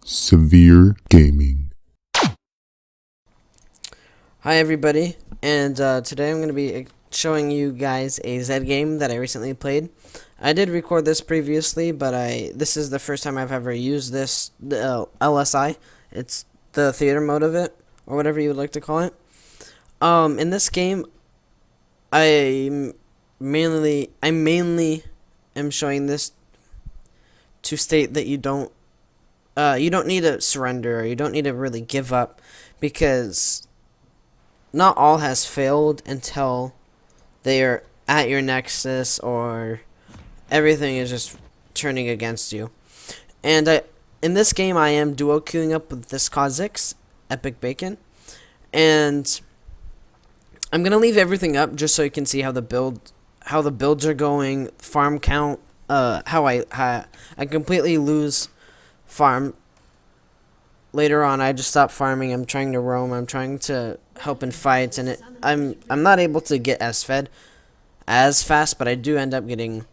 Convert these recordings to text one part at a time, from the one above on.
Severe Gaming. Hi everybody, and today I'm going to be showing you guys a Zed game that I recently played. I did record this previously, but this is the first time I've ever used this LSI. It's the theater mode of it, or whatever you would like to call it. In this game, I mainly am showing this to state that you don't need to surrender, or you don't need to really give up, because not all has failed until they are at your nexus or everything is just turning against you. And in this game, I am duo queuing up with this Kha'Zix, Epic Bacon, and I'm gonna leave everything up just so you can see how the builds are going, farm count, how I completely lose farm. Later on, I just stop farming. I'm trying to roam. I'm trying to help in fights, and I'm not able to get as fed as fast, but I do end up getting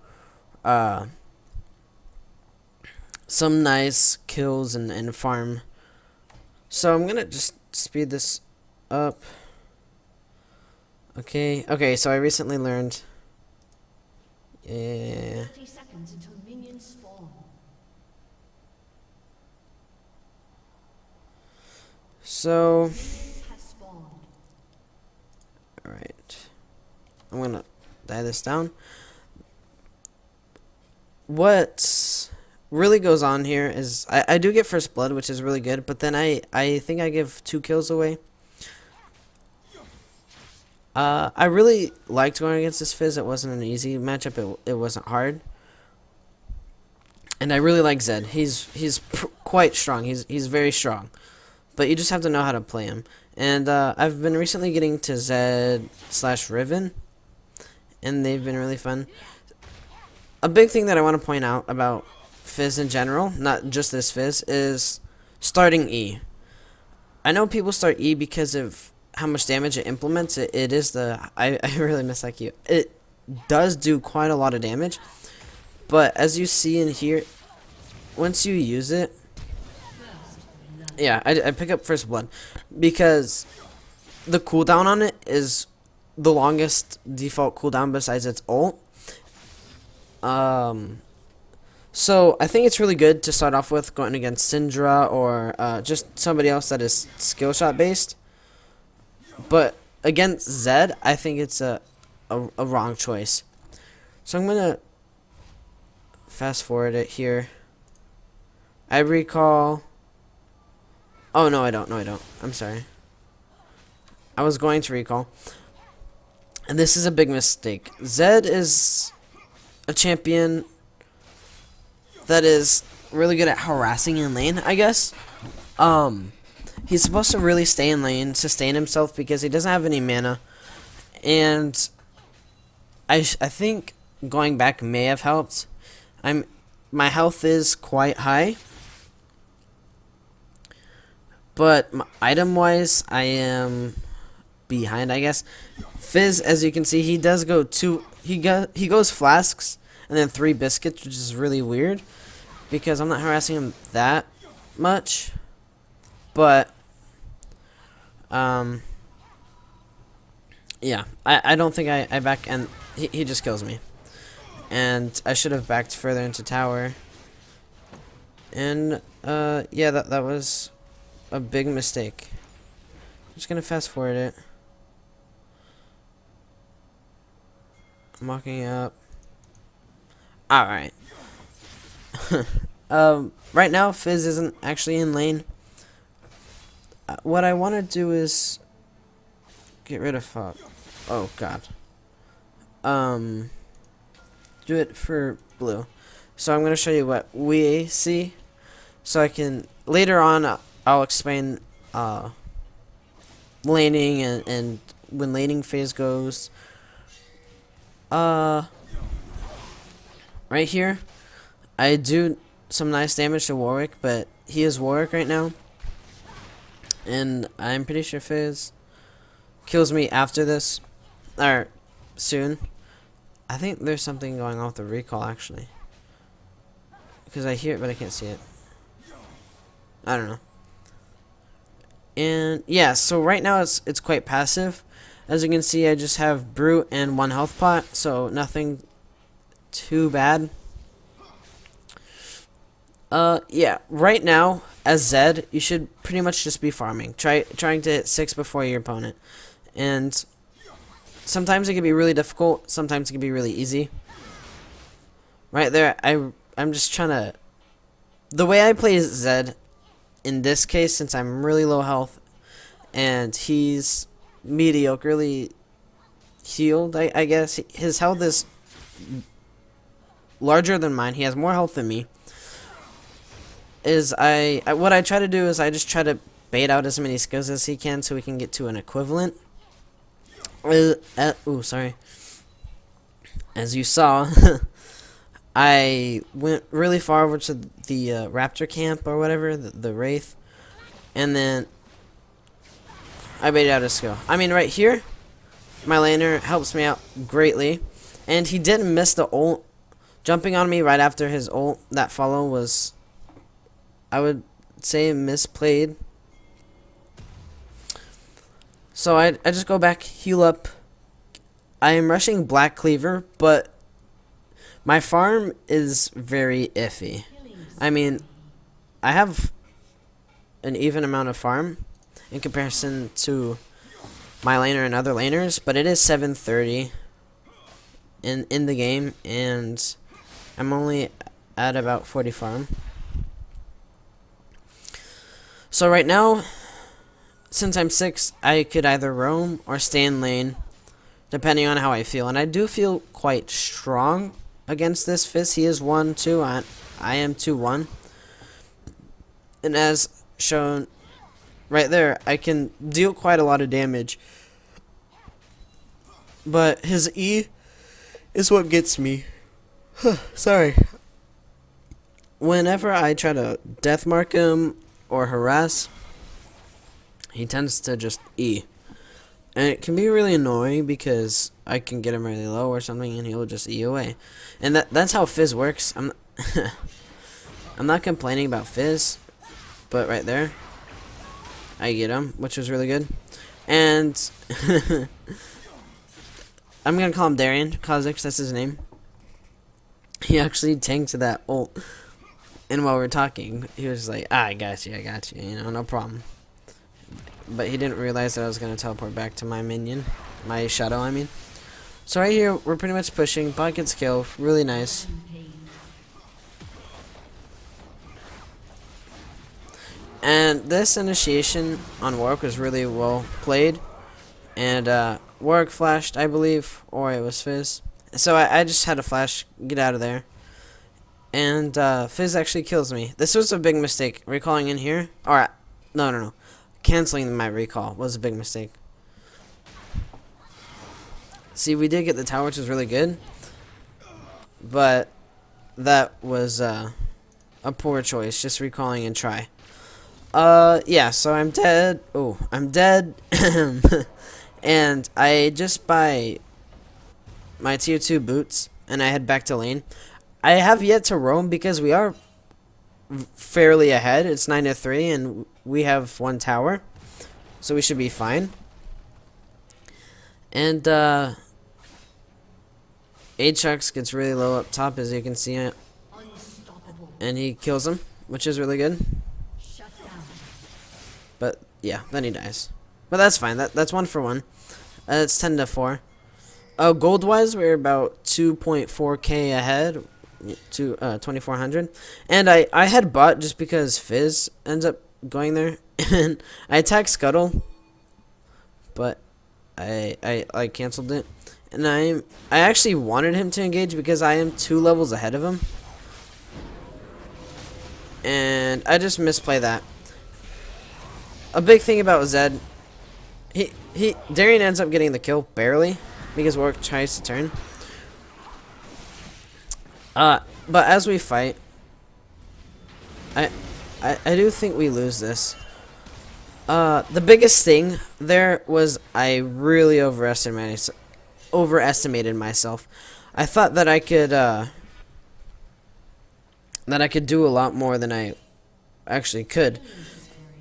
some nice kills and farm. So I'm gonna just speed this up. Okay. So I recently learned. Yeah. 30 seconds until minions spawn. So, Minions have spawned. alright. I'm gonna die this down. What really goes on here is I do get first blood, which is really good, but then I think I give 2 kills away. I really liked going against this Fizz. It wasn't an easy matchup. It wasn't hard. And I really like Zed. He's quite strong. He's very strong. But you just have to know how to play him. And I've been recently getting to Zed/Riven, and they've been really fun. A big thing that I want to point out about Fizz in general, not just this Fizz, is starting E. I know people start E because of how much damage it implements. It is the... I really miss that Q. It does do quite a lot of damage. But as you see in here, once you use it... Yeah, I pick up first blood because the cooldown on it is the longest default cooldown besides its ult. So I think it's really good to start off with going against Syndra or just somebody else that is skill shot based. But against Zed, I think it's a wrong choice. So I'm gonna fast forward it here. I recall. Oh, no, I don't. I'm sorry. I was going to recall. And this is a big mistake. Zed is a champion that is really good at harassing in lane, I guess. He's supposed to really stay in lane, sustain himself, because he doesn't have any mana. And I think going back may have helped. My health is quite high. But item-wise, I am behind, I guess. Fizz, as you can see, he does go he goes flasks and then 3 biscuits, which is really weird because I'm not harassing him that much. But yeah, I don't think I back, and he just kills me. And I should have backed further into tower. And yeah, that was a big mistake. I'm just gonna fast forward it. I'm walking up. Alright. Right now, Fizz isn't actually in lane. What I want to do is get rid of oh god. Do it for blue. So I'm gonna show you what we see, so I can later on. I'll explain laning and when laning phase goes. Right here, I do some nice damage to Warwick, but he is Warwick right now. And I'm pretty sure Fizz kills me after this, or soon. I think there's something going on with the recall, actually. Because I hear it, but I can't see it. I don't know. And yeah, so right now it's quite passive. As you can see, I just have brute and 1 health pot, so nothing too bad. Yeah, right now as Zed, you should pretty much just be farming, trying to hit 6 before your opponent, and sometimes it can be really difficult, sometimes it can be really easy. Right there, I'm just trying to. The way I play Zed, in this case, since I'm really low health, and he's mediocrely healed, I guess his health is larger than mine. He has more health than me. What I try to do is I just try to bait out as many skills as he can so we can get to an equivalent. Sorry. As you saw, I went really far over to the raptor camp or whatever, the wraith, and then I baited out a skill. I mean, right here, my laner helps me out greatly, and he didn't miss the ult. Jumping on me right after his ult, that follow was, I would say, misplayed. So I just go back, heal up. I am rushing Black Cleaver, but my farm is very iffy. I mean, I have an even amount of farm in comparison to my laner and other laners, but it is 730 in the game, and I'm only at about 40 farm. So right now, since I'm 6, I could either roam or stay in lane, depending on how I feel. And I do feel quite strong against this Fizz. He is 1-2. I am 2-1. And as shown right there, I can deal quite a lot of damage. But his E is what gets me. Sorry. Whenever I try to death mark him or harass, he tends to just E. And it can be really annoying because I can get him really low or something and he'll just E away. And that's how Fizz works. I'm not complaining about Fizz, but right there, I get him, which was really good. And I'm gonna call him Darian Kha'Zix, that's his name. He actually tanked that ult, and while we were talking, he was like, I got you, you know, no problem. But he didn't realize that I was gonna teleport back to my minion, my shadow, I mean. So right here, we're pretty much pushing. Bot gets kill, really nice. And this initiation on Warwick was really well played. And Warwick flashed, I believe, or it was Fizz. So I just had a flash, get out of there. And Fizz actually kills me. This was a big mistake. Recalling in here. Alright, no. Canceling my recall was a big mistake. See, we did get the tower, which was really good. But that was a poor choice. Just recalling and try. Yeah, so I'm dead. Oh, I'm dead. And I just buy my tier 2 boots, and I head back to lane. I have yet to roam because we are fairly ahead. It's 9-3, and we have 1 tower, so we should be fine. And Aatrox gets really low up top, as you can see it, and he kills him, which is really good. But yeah, then he dies. But that's fine. That's 1 for 1. It's 10-4. Gold wise, we're about 2.4k ahead to 2400. And I had bot just because Fizz ends up going there, and I attacked Scuttle, but I canceled it. And I actually wanted him to engage because I am 2 levels ahead of him, and I just misplay that. A big thing about Zed, Darian ends up getting the kill barely because Warwick tries to turn. But as we fight, I do think we lose this. The biggest thing there was I really overestimated myself. I thought that I could do a lot more than I actually could.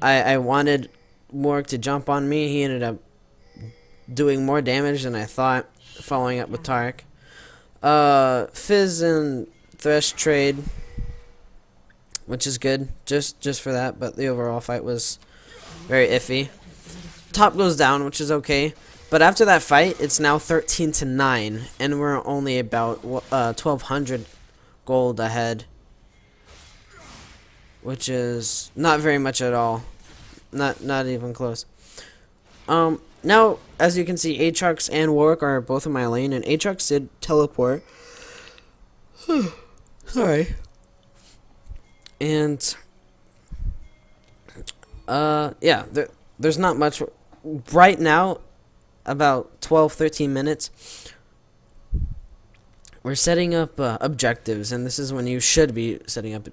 I wanted Morg to jump on me. He ended up doing more damage than I thought, following up with Tarek. Fizz and Thresh trade, which is good, just for that, but the overall fight was very iffy. Top goes down, which is okay, but after that fight, it's now 13-9, and we're only about 1,200 gold ahead, which is not very much at all, not even close. Now, as you can see, Aatrox and Warwick are both in my lane, and Aatrox did teleport. Sorry. And, yeah, there's not much. Right now, about 12-13 minutes, we're setting up objectives, and this is when you should be setting up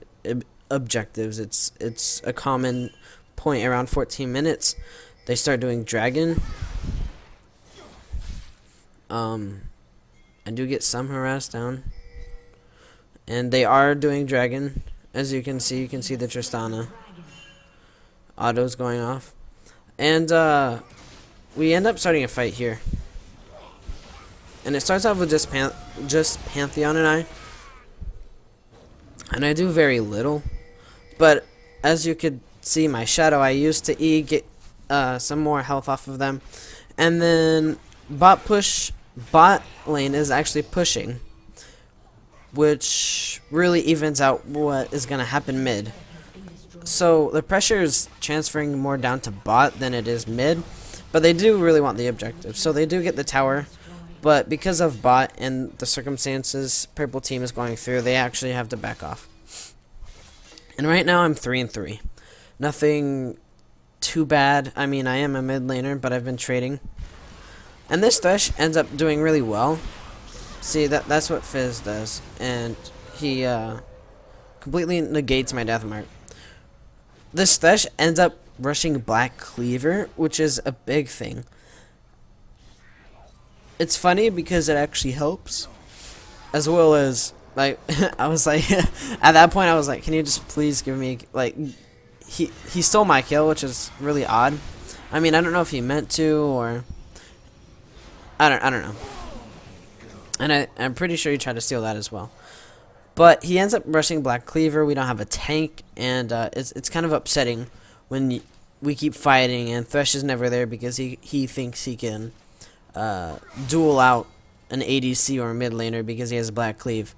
objectives. It's a common point around 14 minutes. They start doing dragon. I do get some harass down, and they are doing dragon. As you can see the Tristana autos going off, and we end up starting a fight here. And it starts off with just Pantheon and I do very little, but as you could see, my shadow, I used to get some more health off of them, and then bot lane is actually pushing, which really evens out what is going to happen mid. So the pressure is transferring more down to bot than it is mid, but they do really want the objective, so they do get the tower. But because of bot and the circumstances purple team is going through, they actually have to back off. And right now I'm 3-3. Nothing too bad. I mean, I am a mid laner, but I've been trading. And this Thresh ends up doing really well. See, that's what Fizz does. And he completely negates my death mark. This Thresh ends up rushing Black Cleaver, which is a big thing. It's funny because it actually helps, as well as, like, I was like, at that point I was like, can you just please give me, like, he stole my kill, which is really odd. I mean, I don't know if he meant to, or, I don't know. And I'm pretty sure he tried to steal that as well. But he ends up rushing Black Cleaver. We don't have a tank, and it's kind of upsetting when we keep fighting, and Thresh is never there because he thinks he can duel out an ADC or a mid laner because he has Black Cleave.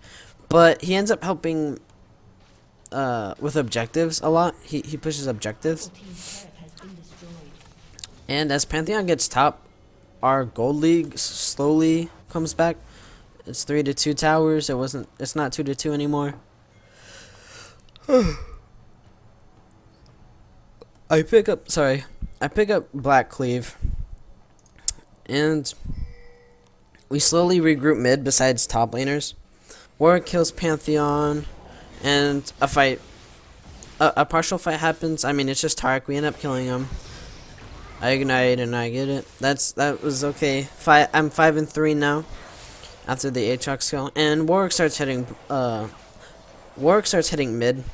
But he ends up helping with objectives a lot. He pushes objectives. And as Pantheon gets top, our gold league slowly comes back. It's 3-2 towers. It's not 2-2 anymore. I pick up Black Cleave. And we slowly regroup mid besides top laners. Warwick kills Pantheon, and a partial fight happens. I mean, it's just Tarek. We end up killing him. I ignite and I get it. That was okay. I'm 5-3 now after the Aatrox kill, and Warwick starts hitting mid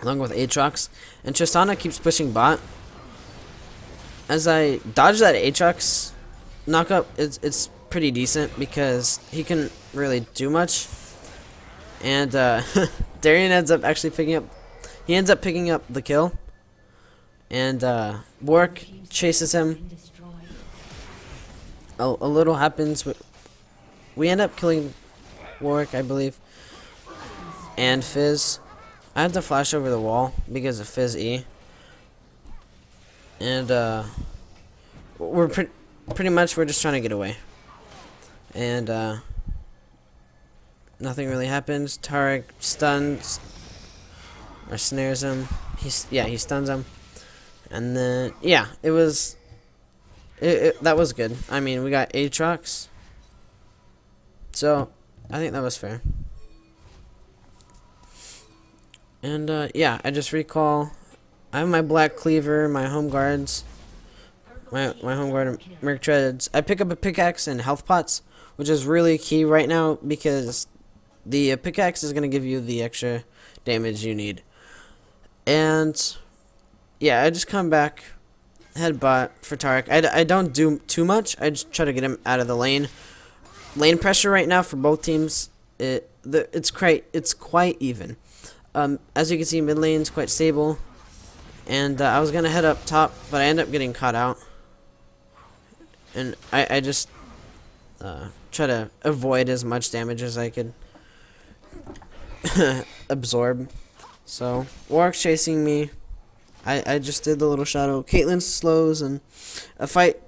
along with Aatrox, and Tristana keeps pushing bot. As I dodge that Aatrox knockup, it's pretty decent because he can really do much. And Darian ends up actually picking up the kill. And Warwick chases him. A little happens. We end up killing Warwick, I believe. And Fizz. I had to flash over the wall because of Fizz E. And we're pretty much we're just trying to get away, and nothing really happens. Tarek stuns or snares him. He stuns him, and then that was good. I mean, we got Aatrox, so I think that was fair. And I just recall. I have my Black Cleaver, my home guards, my home guard Merc Treads. I pick up a pickaxe and health pots, which is really key right now because the pickaxe is going to give you the extra damage you need. And yeah, I just come back, headbutt for Tarek. I don't do too much. I just try to get him out of the lane. Lane pressure right now for both teams, it's quite even. As you can see, mid lane's quite stable. And I was gonna head up top, but I ended up getting caught out. And I just try to avoid as much damage as I could absorb. So Warwick's chasing me. I just did the little shadow. Caitlyn slows, and a fight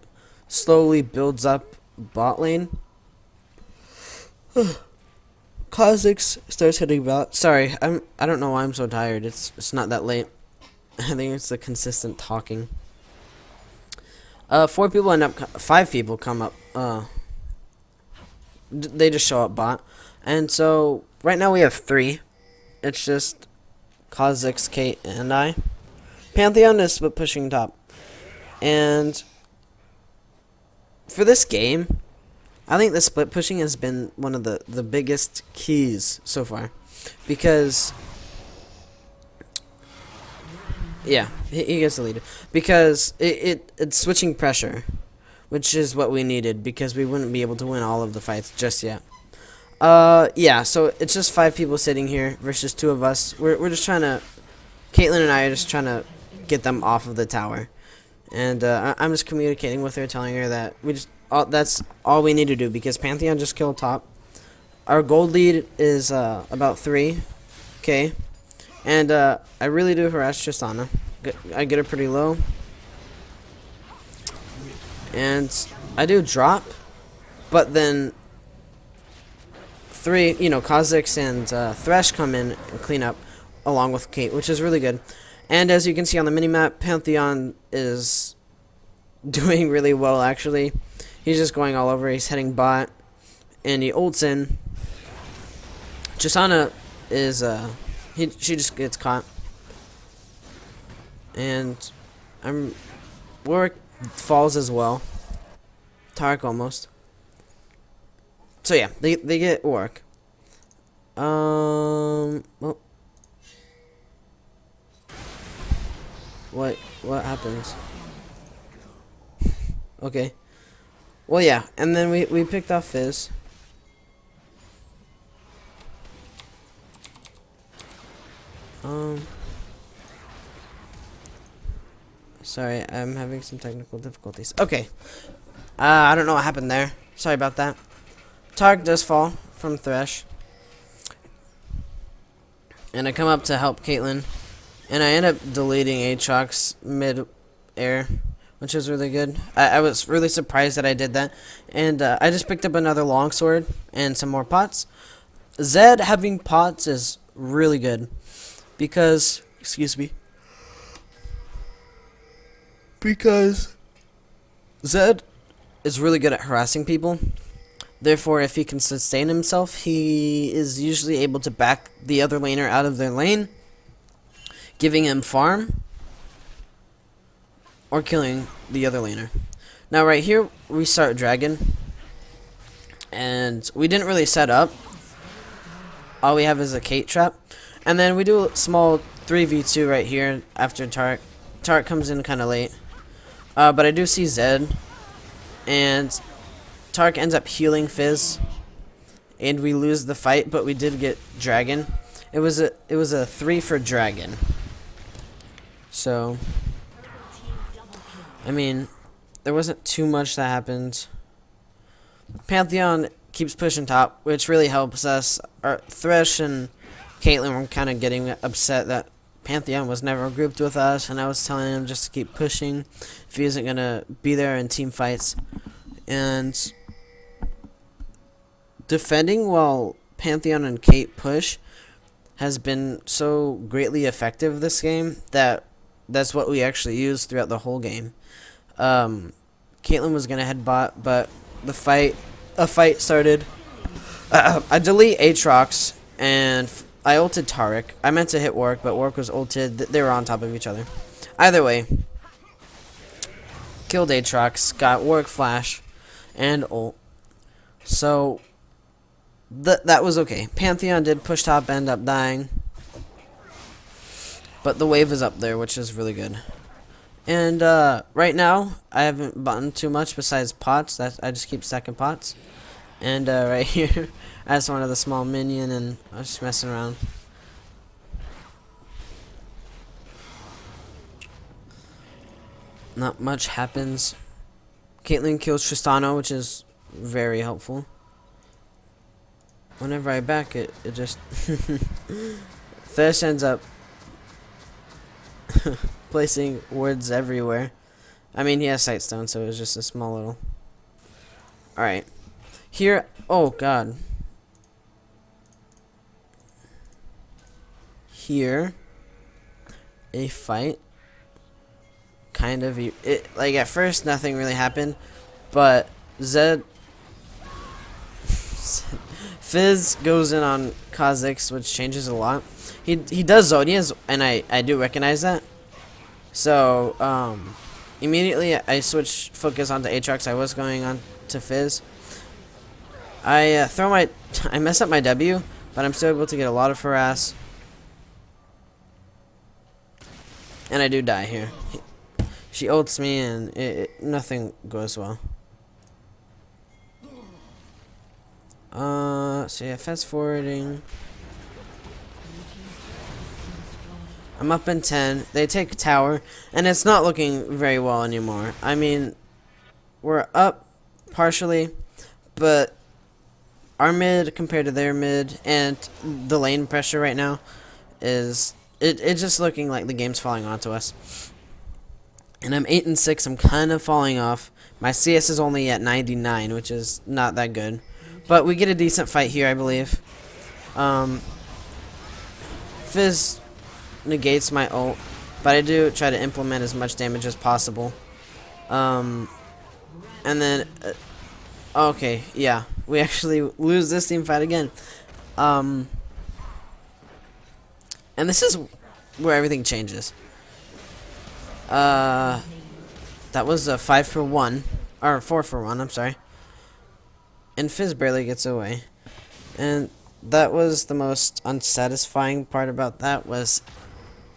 slowly builds up bot lane. Kha'Zix starts hitting bot. Sorry, I don't know why I'm so tired. It's not that late. I think it's the consistent talking. 5 people come up. They just show up bot, and so right now we have 3. It's just Kha'Zix, Kate, and I. Pantheon is split pushing top, and for this game, I think the split pushing has been one of the biggest keys so far, because yeah, he gets the lead because it's switching pressure, which is what we needed because we wouldn't be able to win all of the fights just yet. Yeah, so it's just 5 people sitting here versus 2 of us. We're just trying to, Caitlyn and I are just trying to get them off of the tower, and I'm just communicating with her, telling her that that's all we need to do because Pantheon just killed top. Our gold lead is about 3k, and I really do harass Tristana. I get her pretty low, and I do drop, but then Kha'Zix and Thresh come in and clean up along with Kate, which is really good. And as you can see on the minimap, Pantheon is doing really well, actually. He's just going all over. He's heading bot, and he ults in. Tristana is, she just gets caught. And Warwick falls as well. Tarek almost. So yeah, they get Warwick. Well, what happens? Okay. Well, yeah, and then we picked off Fizz. Sorry, I'm having some technical difficulties. Okay. I don't know what happened there. Sorry about that. Tarek does fall from Thresh. And I come up to help Caitlyn. And I end up deleting Aatrox mid-air, which is really good. I was really surprised that I did that. And I just picked up another longsword and some more pots. Zed having pots is really good. Because, excuse me. Because Zed is really good at harassing people. Therefore, if he can sustain himself, he is usually able to back the other laner out of their lane, giving him farm, or killing the other laner. Now right here, we start dragon, and we didn't really set up. All we have is a Kate trap, and then we do a small 3v2 right here after Tarek. Tarek comes in kind of late, but I do see Zed, and Tarek ends up healing Fizz, and we lose the fight, but we did get dragon. It was a 3 for dragon. So, I mean, there wasn't too much that happened. Pantheon keeps pushing top, which really helps us. Our Thresh and Caitlyn were kind of getting upset that Pantheon was never grouped with us, and I was telling him just to keep pushing if he isn't going to be there in team fights. And defending while Pantheon and Kate push has been so greatly effective this game that's what we actually used throughout the whole game. Caitlyn was gonna head bot, but a fight started. I delete Aatrox and I ulted Tarek. I meant to hit Warwick, but Warwick was ulted. They were on top of each other. Either way, killed Aatrox, got Warwick flash and ult. So that was okay. Pantheon did push top, end up dying. but the wave is up there, which is really good. And right now, I haven't buttoned too much besides pots. I just keep stacking pots. And right here, I just wanted the small minion, and I was just messing around. Not much happens. Caitlyn kills Tristana, which is very helpful. Whenever I back it, it just... Thresh ends up placing wards everywhere. I mean, he has Sightstone, so it was just a small little... Alright. Here... Oh, God. Here. A fight. Kind of... like, at first, nothing really happened. But Zed... Fizz goes in on Kha'Zix, which changes a lot. He does Zodias, and I do recognize that. So, immediately I switch focus onto Aatrox. I was going on to Fizz. I I mess up my W, but I'm still able to get a lot of harass. And I do die here. She ults me, and nothing goes well. So yeah, fast forwarding. I'm up in 10. They take tower, and it's not looking very well anymore. I mean, we're up partially, but our mid compared to their mid and the lane pressure right now is it's just looking like the game's falling onto us. And I'm 8 and 6. I'm kind of falling off. My CS is only at 99, which is not that good. But we get a decent fight here, I believe. Fizz negates my ult, but I do try to implement as much damage as possible. And then, okay, yeah, we actually lose this team fight again. And this is where everything changes. That was a 5 for 1, or 4 for 1, I'm sorry. And Fizz barely gets away. And that was the most unsatisfying part about that, was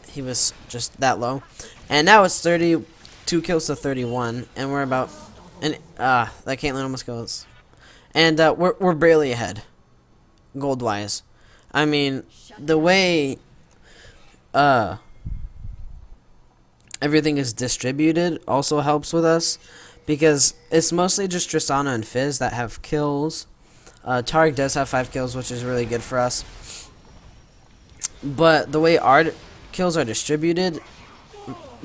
he was just that low. And now it's 32 kills to 31, and we're about... And that Caitlyn almost goes. And we're barely ahead, gold-wise. I mean, the way everything is distributed also helps with us, because it's mostly just Tristana and Fizz that have kills. Targ does have 5 kills, which is really good for us. But the way our kills are distributed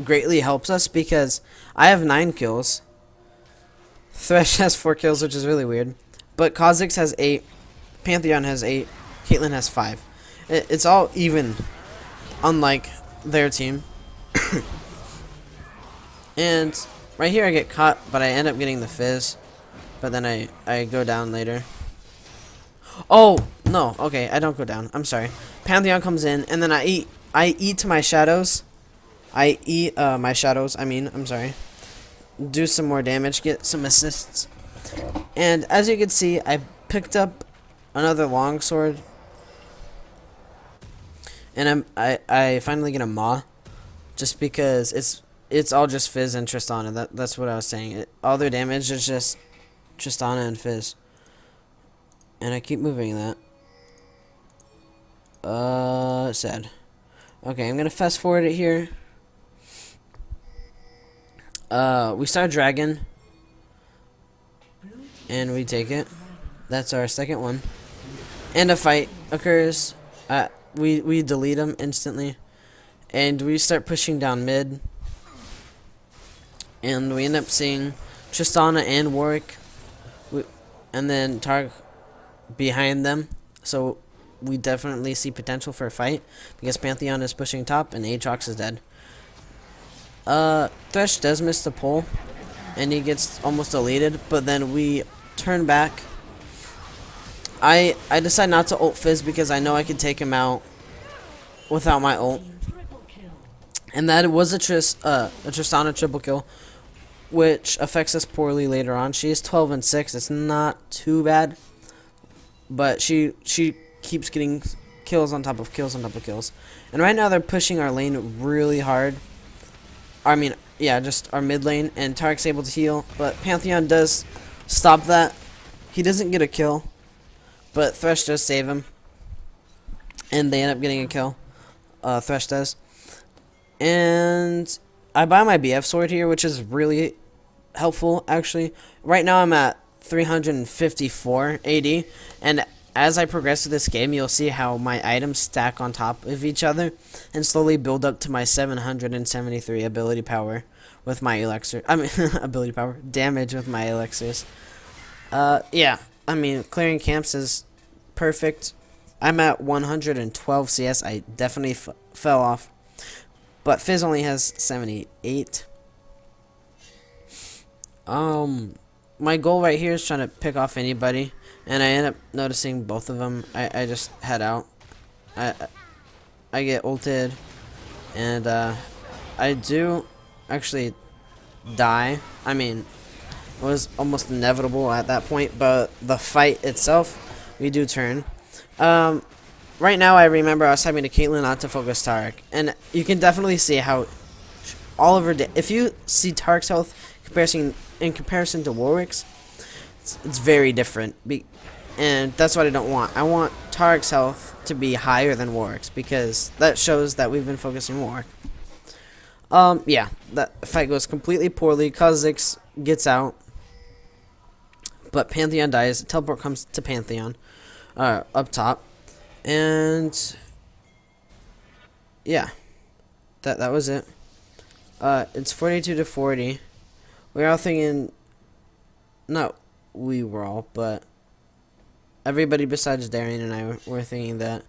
greatly helps us, because I have 9 kills. Thresh has 4 kills, which is really weird. But Kha'Zix has 8. Pantheon has 8. Caitlyn has 5. It's all even, unlike their team. And right here I get caught, but I end up getting the Fizz. But then I go down later. Oh, no. Okay, I don't go down. I'm sorry. Pantheon comes in, and then I eat to my shadows. I eat my shadows, I'm sorry. Do some more damage, get some assists. And as you can see, I picked up another longsword. And I finally get a Maw. Just because it's all just Fizz and Tristana. That's what I was saying. All their damage is just Tristana and Fizz. And I keep moving that. Sad. Okay, I'm gonna fast forward it here. We start dragon. And we take it. That's our second one. And a fight occurs. We delete them instantly. And we start pushing down mid. And we end up seeing Tristana and Warwick. And then Targ behind them. So we definitely see potential for a fight, because Pantheon is pushing top and Aatrox is dead. Thresh does miss the pull, and he gets almost deleted, but then we turn back. I decide not to ult Fizz because I know I could take him out without my ult. And that was a Tristana triple kill, which affects us poorly later on. She is 12 and 6. It's not too bad, but she keeps getting kills on top of kills on top of kills. And right now they're pushing our lane really hard. I mean, yeah, just our mid lane, and Tarek's able to heal, but Pantheon does stop that. He doesn't get a kill, but Thresh does save him, and they end up getting a kill. Thresh does. And I buy my BF sword here, which is really helpful, actually. Right now I'm at 354 AD, and as I progress through this game, you'll see how my items stack on top of each other and slowly build up to my 773 ability power with my elixir. I mean, ability power, damage with my elixirs. Yeah, I mean, clearing camps is perfect. I'm at 112 CS. I definitely fell off, but Fizz only has 78. My goal right here is trying to pick off anybody, and I end up noticing both of them. I just head out. I get ulted, and I do actually die. I mean, it was almost inevitable at that point, but the fight itself, we do turn. Right now I remember I was having to Caitlyn not to focus Tarek, and you can definitely see how all of her if you see Tarek's health in comparison to Warwick's, it's very different. And that's what I don't want. I want Tarek's health to be higher than Warwick's, because that shows that we've been focusing Warwick. Yeah, that fight goes completely poorly. Kha'Zix gets out, but Pantheon dies. Teleport comes to Pantheon, up top, and yeah, that was it. It's 42 to 40. We're all thinking, not we were all, but everybody besides Darian and I were thinking that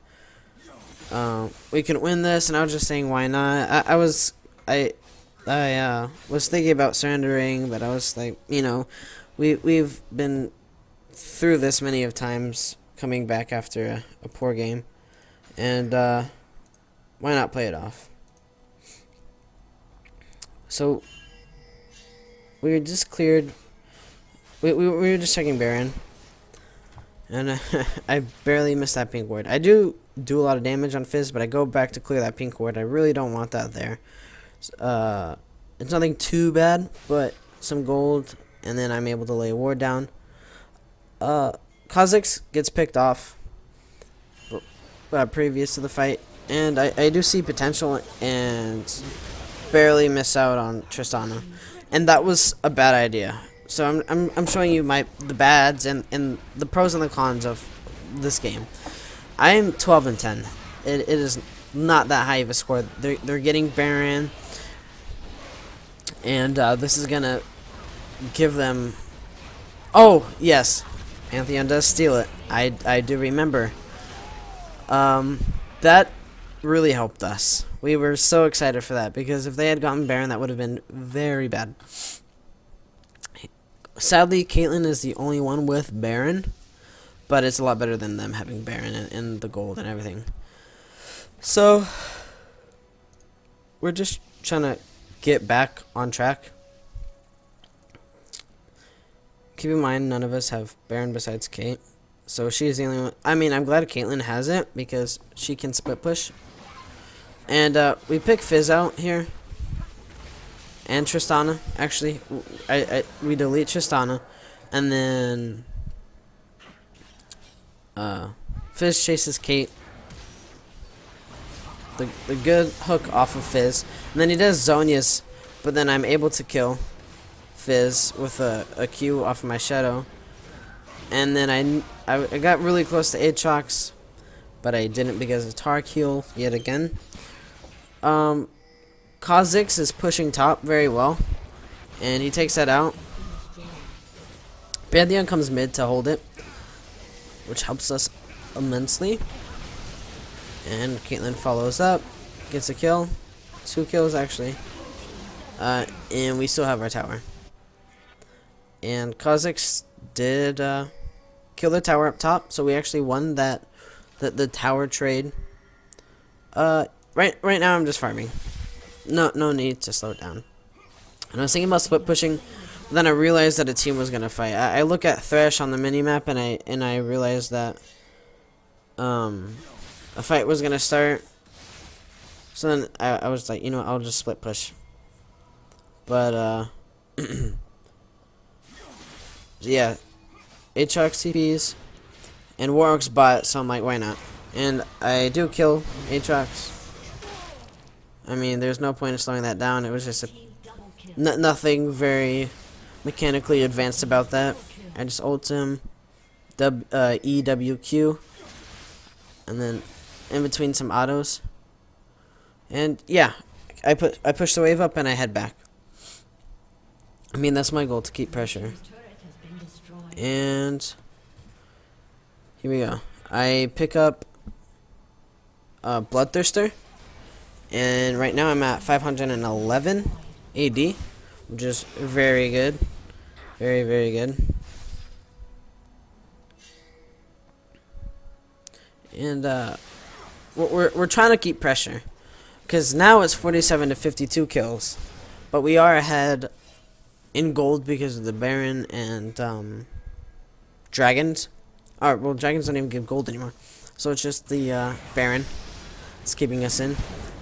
we can win this, and I was just saying, why not? I was thinking about surrendering, but I was like, you know, we've been through this many of times, coming back after a poor game, and why not play it off? So we were just cleared. We were just checking Baron, and I barely missed that pink ward. I do a lot of damage on Fizz, but I go back to clear that pink ward. I really don't want that there. It's nothing too bad, but some gold, and then I'm able to lay a ward down. Kha'Zix gets picked off previous to the fight, and I do see potential and barely miss out on Tristana, and that was a bad idea. So I'm showing you the bads and the pros and the cons of this game. I am 12 and 10. It is not that high of a score. They're getting Baron, and this is gonna give them. Oh yes, Pantheon does steal it. I do remember. That really helped us. We were so excited for that, because if they had gotten Baron, that would have been very bad. Sadly, Caitlyn is the only one with Baron, but it's a lot better than them having Baron and the gold and everything. So we're just trying to get back on track. Keep in mind, none of us have Baron besides Kate, so she's the only one. I mean, I'm glad Caitlyn has it, because she can split push. And we pick Fizz out here, and Tristana. Actually, we delete Tristana, and then Fizz chases Kate. The good hook off of Fizz, and then he does Zhonya's, but then I'm able to kill Fizz with a Q off of my Shadow, and then I got really close to Aatrox, but I didn't because of Tark heal yet again. Kha'Zix is pushing top very well, and he takes that out. Pantheon comes mid to hold it, which helps us immensely. And Caitlyn follows up, gets a kill, 2 kills actually, and we still have our tower. And Kha'Zix did kill the tower up top, so we actually won the tower trade. Right now I'm just farming. No need to slow down. And I was thinking about split pushing, but then I realized that a team was gonna fight. I look at Thresh on the minimap, and I realized that a fight was gonna start. So then I was like, you know what, I'll just split push. But yeah, Aatrox CPs and Warwick's bot, so I'm like, why not? And I do kill Aatrox. I mean, there's no point in slowing that down. It was just nothing very mechanically advanced about that. I just ult him, EWQ, and then in between some autos. And yeah, I push the wave up and I head back. I mean, that's my goal, to keep pressure. And here we go. I pick up Bloodthirster, and right now I'm at 511 AD, which is very good. Very, very good. And we're trying to keep pressure, because now it's 47 to 52 kills, but we are ahead in gold because of the Baron and dragons. Alright, well, dragons don't even give gold anymore, so it's just the Baron that's keeping us in,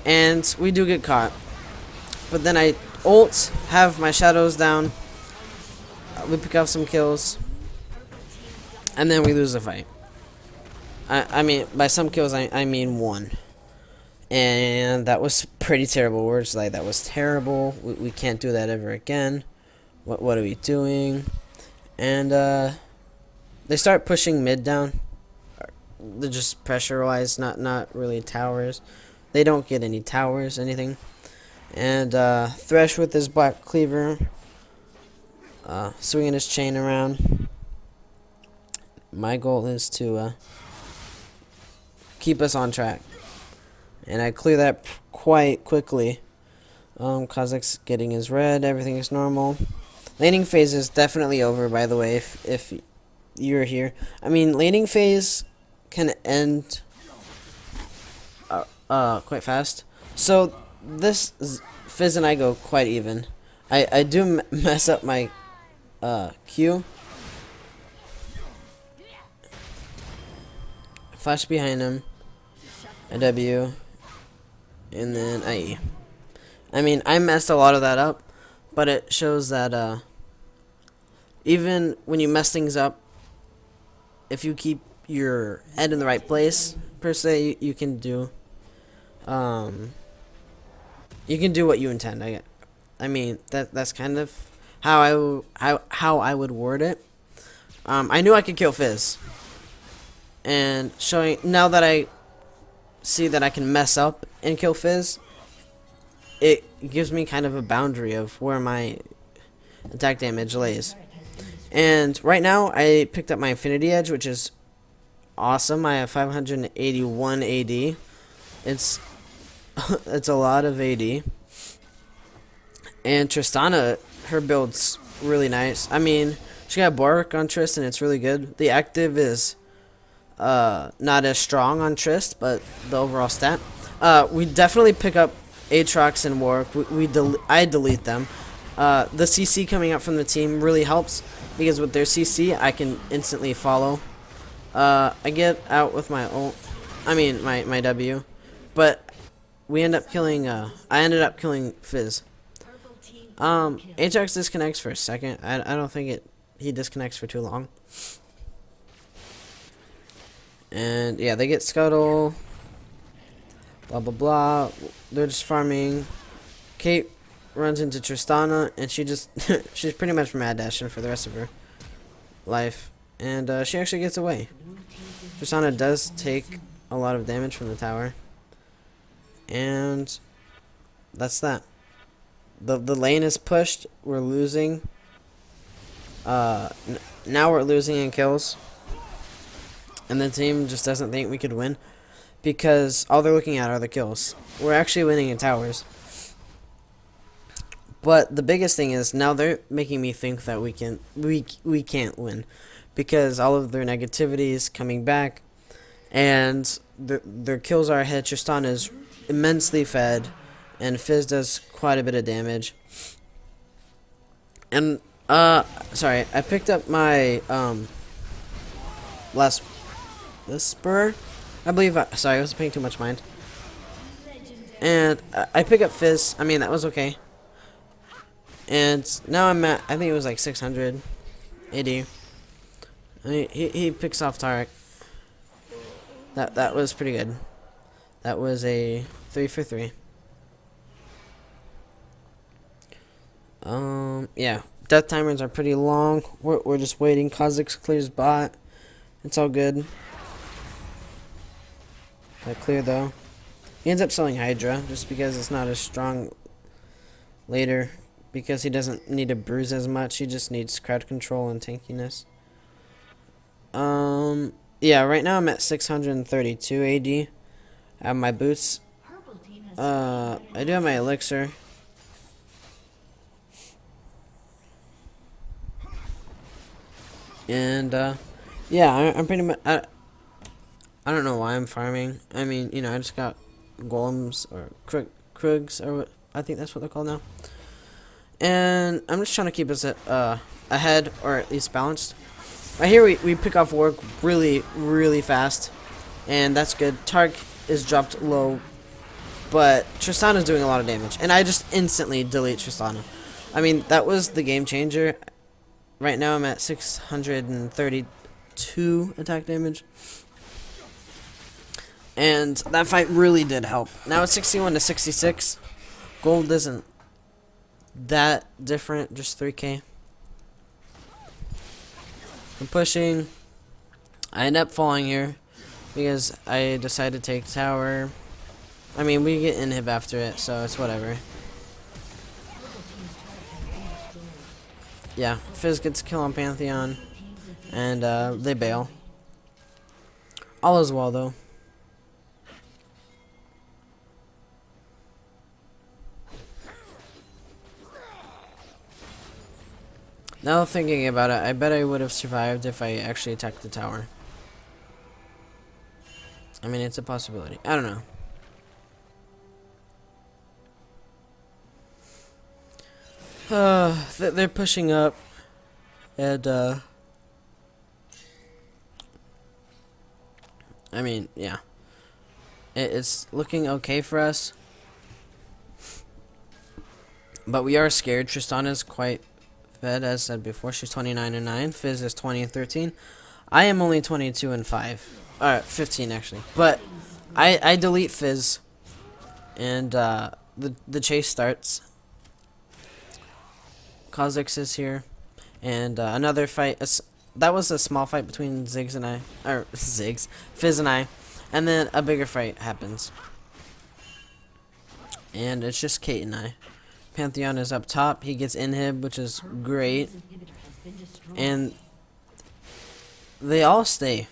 and we do get caught. But then I ult, have my shadows down, we pick up some kills, and then we lose the fight. I mean, by some kills, I mean one. And that was pretty terrible. We're just like, that was terrible. We can't do that ever again. What are we doing? And they start pushing mid down. They're just pressure-wise, not really towers. They don't get any towers, anything. And Thresh with his Black Cleaver, swinging his chain around. My goal is to keep us on track, and I clear that quite quickly. Kha'Zix's getting his red, everything is normal. Laning phase is definitely over, by the way, if you're here. I mean, laning phase can end quite fast. So this Fizz and I go quite even. I do mess up my Q. Flash behind him. A W. And then IE. I mean, I messed a lot of that up, but it shows that even when you mess things up, if you keep your head in the right place, per se, you can do what you intend. I mean, that's kind of how I would word it. I knew I could kill Fizz, and showing now that I see that I can mess up and kill Fizz, it gives me kind of a boundary of where my attack damage lays. And right now I picked up my Infinity Edge, which is awesome. I have 581 AD. It's it's a lot of AD. And Tristana, her build's really nice. I mean, she got Bork on Trist and it's really good. The active is not as strong on Trist, but the overall stat. We definitely pick up Aatrox and Warwick. I delete them. The CC coming up from the team really helps, because with their CC I can instantly follow. I get out with my ult. I mean my W, but we end up killing. I ended up killing Fizz. Aatrox disconnects for a second. I don't think he disconnects for too long. And yeah, they get Scuttle. Blah blah blah. They're just farming. Kate runs into Tristana, and she's pretty much mad dashing for the rest of her life, and she actually gets away. Tristana does take a lot of damage from the tower, and that's that. The lane is pushed. We're losing. Now we're losing in kills, and the team just doesn't think we could win, because all they're looking at are the kills. We're actually winning in towers. But the biggest thing is now they're making me think that we can't win, because all of their negativity is coming back, and their kills are ahead. Tristana is immensely fed, and Fizz does quite a bit of damage. And sorry, I picked up my last Whisper. I believe, sorry, I was paying too much mind. And I pick up Fizz. I mean, that was okay. And now I'm at, I think it was like 600 AD. He picks off Tarek. That was pretty good. That was a 3 for 3. Yeah. Death timers are pretty long. We're just waiting. Kha'Zix clears bot. It's all good. Clear though. He ends up selling Hydra just because it's not as strong later. Because he doesn't need to bruise as much. He just needs crowd control and tankiness. Yeah, right now I'm at 632 AD. I have my boots. I do have my elixir. And, yeah, I'm pretty much, I don't know why I'm farming. I mean, you know, I just got golems, or krugs, or what, I think that's what they're called now. And I'm just trying to keep us ahead, or at least balanced. Right here, we pick off Warg really, really fast. And that's good. Tark is dropped low, but Tristana's doing a lot of damage. And I just instantly delete Tristana. I mean, that was the game changer. Right now I'm at 632 attack damage. And that fight really did help. Now it's 61 to 66. Gold isn't that different, just 3k. I'm pushing. I end up falling here because I decided to take tower. I mean, we get inhib after it, so it's whatever. Yeah, Fizz gets a kill on Pantheon, and they bail. All is well, though. Now thinking about it, I bet I would have survived if I actually attacked the tower. I mean, it's a possibility. I don't know. They're pushing up, and I mean, yeah, it's looking okay for us, but we are scared. Tristana's quite fed, as said before. She's 29 and 9. Fizz is 20 and 13. I am only 22 and 5. 15 actually. But I delete Fizz, and the chase starts. Kha'Zix is here, and another fight. That was a small fight between Fizz and I, and then a bigger fight happens, and it's just Kate and I. Pantheon is up top. He gets inhib, which is great, and they all stay,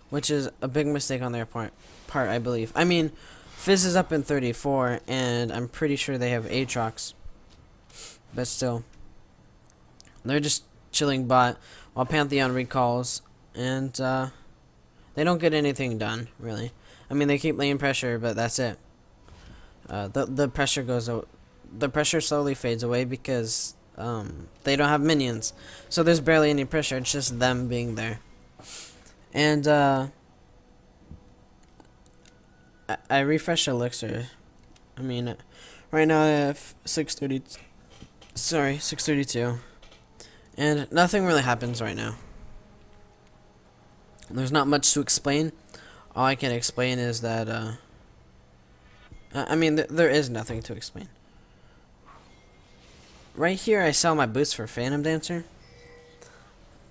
which is a big mistake on their part, I believe. I mean, Fizz is up in 34, and I'm pretty sure they have Aatrox. But still, they're just chilling bot while Pantheon recalls, and they don't get anything done, really. I mean, they keep laying pressure, but that's it. The pressure the pressure slowly fades away because they don't have minions, so there's barely any pressure. It's just them being there. And I refresh elixir. I mean, right now I have 632, and nothing really happens right now. There's not much to explain. All I can explain is that I mean, there is nothing to explain. Right here, I sell my boots for Phantom Dancer,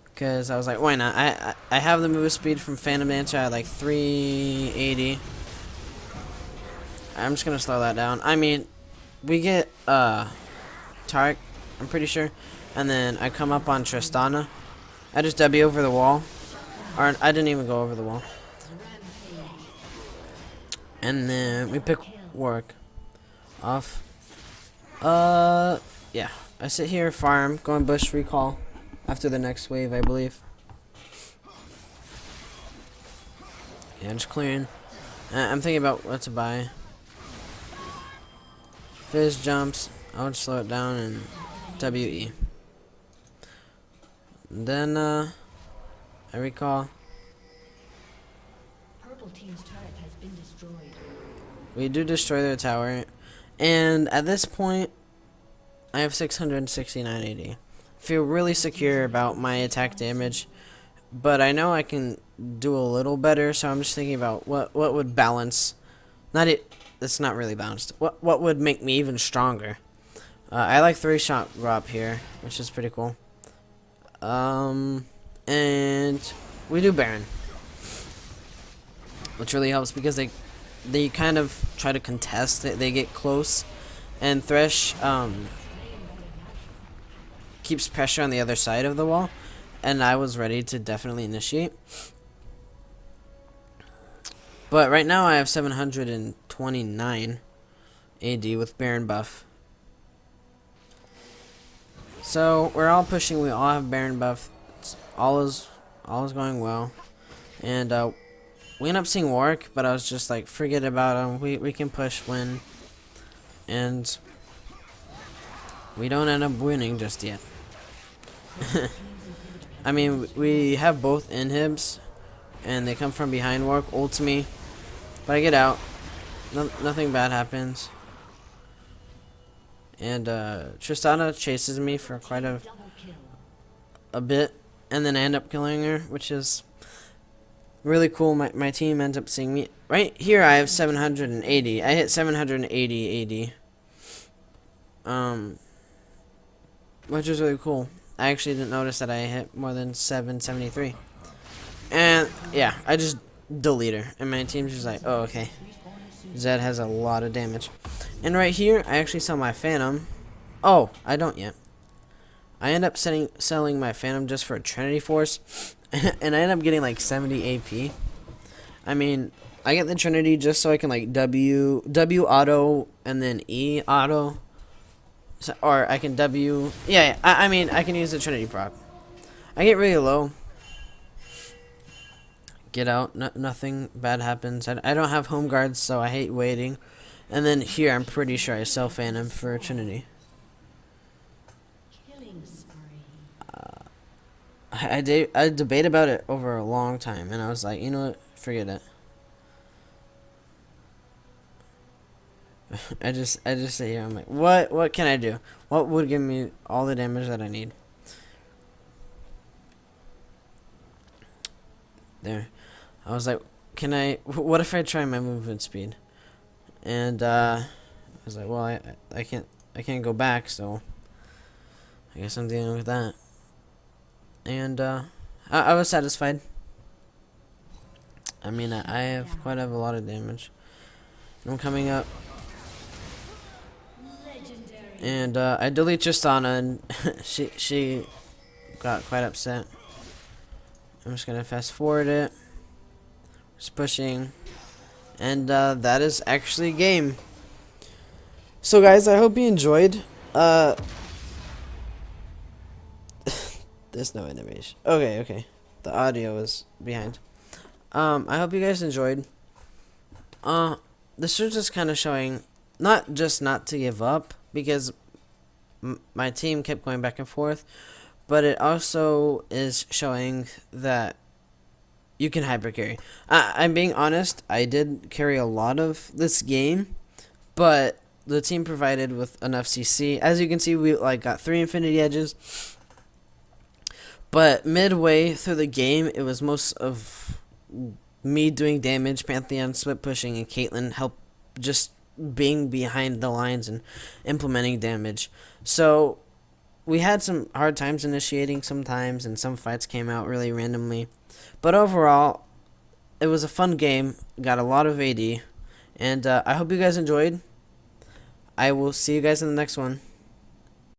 because I was like, why not? I have the move speed from Phantom Dancer at like 380. I'm just gonna slow that down. I mean, we get Tark, I'm pretty sure, and then I come up on Tristana. I just W over the wall, or I didn't even go over the wall. And then we pick Warwick off. Yeah, I sit here, farm, go on bush recall after the next wave, I believe. Yeah, just clearing. I'm thinking about what to buy. Fizz jumps. I'll just slow it down and WE. And then I recall. Purple team's turret has been destroyed. We do destroy their tower, and at this point, I have 669 AD. Feel really secure about my attack damage, but I know I can do a little better, so I'm just thinking about what would balance. Not it. It's not really balanced. What would make me even stronger? I like 3-shot drop here, which is pretty cool. And we do Baron, which really helps because they kind of try to contest it. They get close, and Thresh keeps pressure on the other side of the wall, and I was ready to definitely initiate. But right now I have 729 AD with Baron buff. So we're all pushing. We all have Baron buff. All is going well, and we end up seeing Warwick, but I was just like, forget about him. We can push win, and we don't end up winning just yet. I mean, we have both inhibs, and they come from behind Warwick, ults me, but I get out. Nothing bad happens. And Tristana chases me for quite a bit, and then I end up killing her, which is really cool. My team ends up seeing me. Right here I have 780. I hit 780 AD. Which is really cool. I actually didn't notice that I hit more than 773. And yeah, I just delete her, and my team's just like, oh, okay. Zed has a lot of damage. And right here, I actually sell my Phantom. Oh, I don't yet. I end up selling my Phantom just for a Trinity Force, and I end up getting like 70 AP. I mean, I get the Trinity just so I can like W auto and then E auto, so, or I can W. Yeah, I mean, I can use the Trinity proc. I get really low. Get out. Nothing bad happens. I don't have home guards, so I hate waiting. And then here, I'm pretty sure I sell Phantom for a Trinity. Killing spree. I debate about it over a long time, and I was like, you know what? Forget it. I just sit here. I'm like, what can I do? What would give me all the damage that I need? There. I was like, what if I try my movement speed? And I was like, well, I can't go back, so I guess I'm dealing with that. And I was satisfied. I mean, I have quite a lot of damage. I'm coming up, and I delete Tristana, and she got quite upset. I'm just gonna fast forward it. Just pushing, and that is actually game. So guys, I hope you enjoyed. There's no animation. Okay. The audio is behind. I hope you guys enjoyed. This is just kind of showing, not to give up, because my team kept going back and forth, but it also is showing that you can hyper carry. I'm being honest, I did carry a lot of this game, but the team provided with enough CC. As you can see, we got 3 Infinity Edges, but midway through the game, it was most of me doing damage, Pantheon split pushing, and Caitlyn help just being behind the lines and implementing damage. So we had some hard times initiating sometimes, and some fights came out really randomly. But overall, it was a fun game. Got a lot of AD. And I hope you guys enjoyed. I will see you guys in the next one.